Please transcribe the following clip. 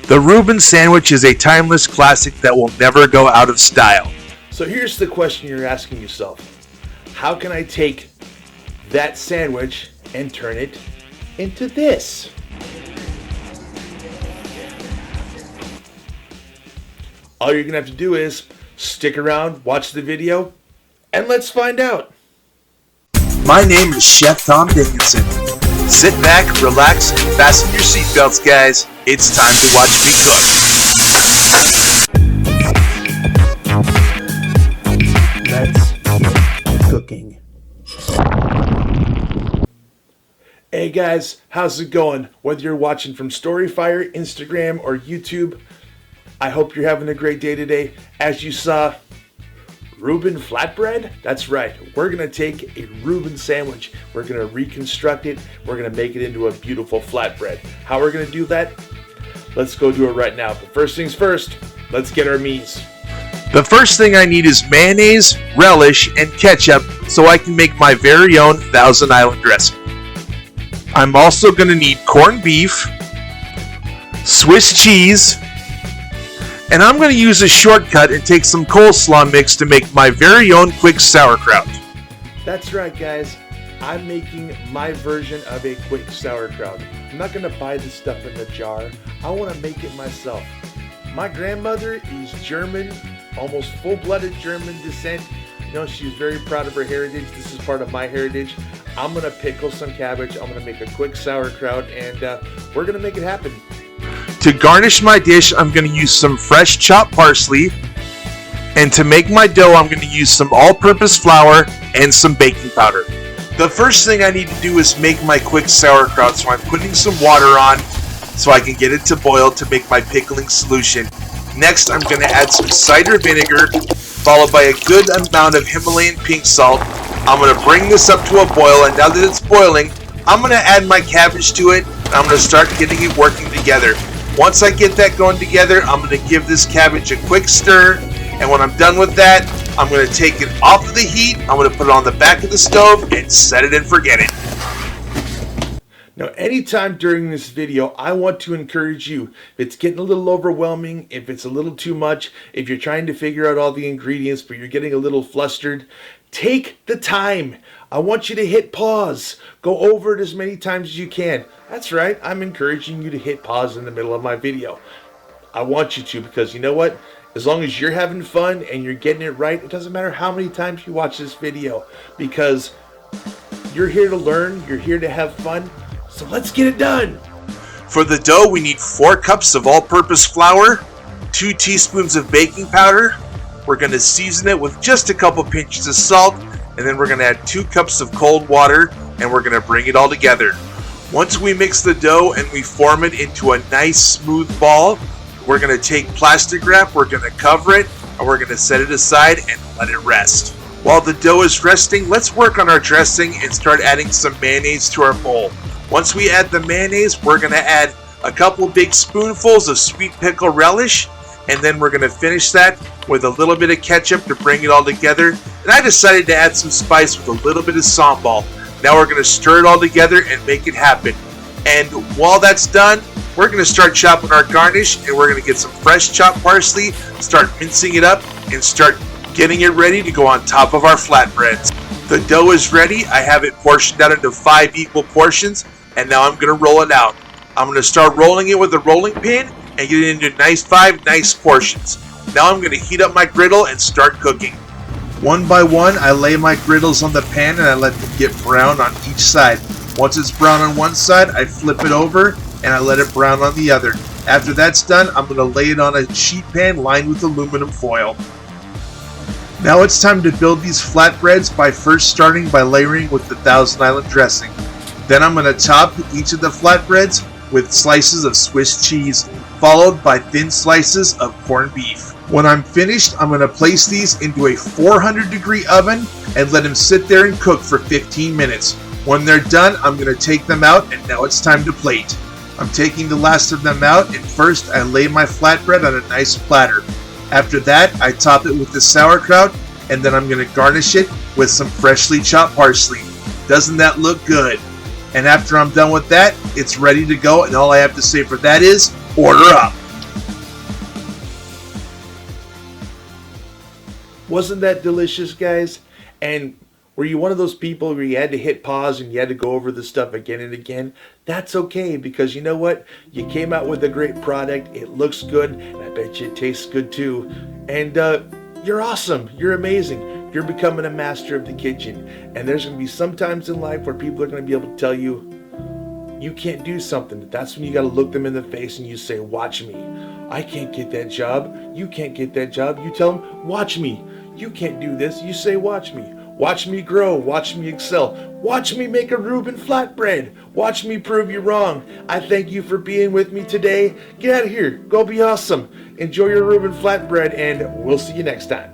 The Reuben sandwich is a timeless classic that will never go out of style. So here's the question you're asking yourself. How can I take that sandwich and turn it into this? All you're going to have to do is stick around, watch the video, and let's find out. My name is Chef Tom Dickinson. Sit back, relax, and fasten your seatbelts, guys. It's time to watch me cook. Let's get cooking. Hey guys, how's it going? Whether you're watching from Storyfire, Instagram, or YouTube, I hope you're having a great day today. As you saw, Reuben flatbread? That's right. We're going to take a Reuben sandwich. We're going to reconstruct it. We're going to make it into a beautiful flatbread. How we're going to do that? Let's go do it right now. But first things first, let's get our meats. The first thing I need is mayonnaise, relish, and ketchup so I can make my very own Thousand Island dressing. I'm also going to need corned beef, Swiss cheese, and I'm going to use a shortcut and take some coleslaw mix to make my very own quick sauerkraut. That's right, guys. I'm making my version of a quick sauerkraut. I'm not going to buy this stuff in the jar. I want to make it myself. My grandmother is German, almost full-blooded German descent. You know, she's very proud of her heritage. This is part of my heritage. I'm going to pickle some cabbage. I'm going to make a quick sauerkraut, and we're going to make it happen. To garnish my dish, I'm going to use some fresh chopped parsley. And to make my dough, I'm going to use some all-purpose flour and some baking powder. The first thing I need to do is make my quick sauerkraut, so I'm putting some water on so I can get it to boil to make my pickling solution. Next, I'm going to add some cider vinegar, followed by a good amount of Himalayan pink salt. I'm going to bring this up to a boil, and now that it's boiling, I'm going to add my cabbage to it, and I'm going to start getting it working together. Once I get that going together, I'm going to give this cabbage a quick stir, and when I'm done with that, I'm going to take it off of the heat, I'm going to put it on the back of the stove, and set it and forget it. Now, anytime during this video, I want to encourage you, if it's getting a little overwhelming, if it's a little too much, if you're trying to figure out all the ingredients, but you're getting a little flustered, take the time. I want you to hit pause. Go over it as many times as you can. That's right, I'm encouraging you to hit pause in the middle of my video. I want you to, because you know what? As long as you're having fun and you're getting it right, it doesn't matter how many times you watch this video, because you're here to learn, you're here to have fun, so let's get it done. For the dough, we need 4 cups of all-purpose flour, 2 teaspoons of baking powder. We're going to season it with just a couple pinches of salt, and then we're going to add 2 cups of cold water, and we're going to bring it all together. Once we mix the dough and we form it into a nice smooth ball, we're going to take plastic wrap, we're going to cover it, and we're going to set it aside and let it rest. While the dough is resting, let's work on our dressing and start adding some mayonnaise to our bowl. Once we add the mayonnaise, we're going to add a couple big spoonfuls of sweet pickle relish, and then we're going to finish that with a little bit of ketchup to bring it all together. And I decided to add some spice with a little bit of sambal. Now we're going to stir it all together and make it happen. And while that's done, we're going to start chopping our garnish, and we're going to get some fresh chopped parsley, start mincing it up, and start getting it ready to go on top of our flatbreads. The dough is ready. I have it portioned out into 5 equal portions, and now I'm going to roll it out. I'm going to start rolling it with a rolling pin and get it into 5 nice portions. Now I'm going to heat up my griddle and start cooking. One by one, I lay my griddles on the pan and I let them get brown on each side. Once it's brown on one side, I flip it over and I let it brown on the other. After that's done, I'm going to lay it on a sheet pan lined with aluminum foil. Now it's time to build these flatbreads by first starting by layering with the Thousand Island dressing. Then I'm going to top each of the flatbreads with slices of Swiss cheese, followed by thin slices of corned beef. When I'm finished, I'm going to place these into a 400-degree oven and let them sit there and cook for 15 minutes. When they're done, I'm going to take them out, and now it's time to plate. I'm taking the last of them out, and first I lay my flatbread on a nice platter. After that, I top it with the sauerkraut, and then I'm going to garnish it with some freshly chopped parsley. Doesn't that look good? And after I'm done with that, it's ready to go, and all I have to say for that is, order up! Wasn't that delicious, guys? And were you one of those people where you had to hit pause and you had to go over the stuff again and again? That's okay, because you know what? You came out with a great product. It looks good, and I bet you it tastes good too. And you're awesome. You're amazing. You're becoming a master of the kitchen. And there's going to be some times in life where people are going to be able to tell you, you can't do something. That's when you got to look them in the face and you say, watch me. I can't get that job. You can't get that job. You tell them, watch me. You can't do this. You say, watch me. Watch me grow. Watch me excel. Watch me make a Reuben flatbread. Watch me prove you wrong. I thank you for being with me today. Get out of here. Go be awesome. Enjoy your Reuben flatbread, and we'll see you next time.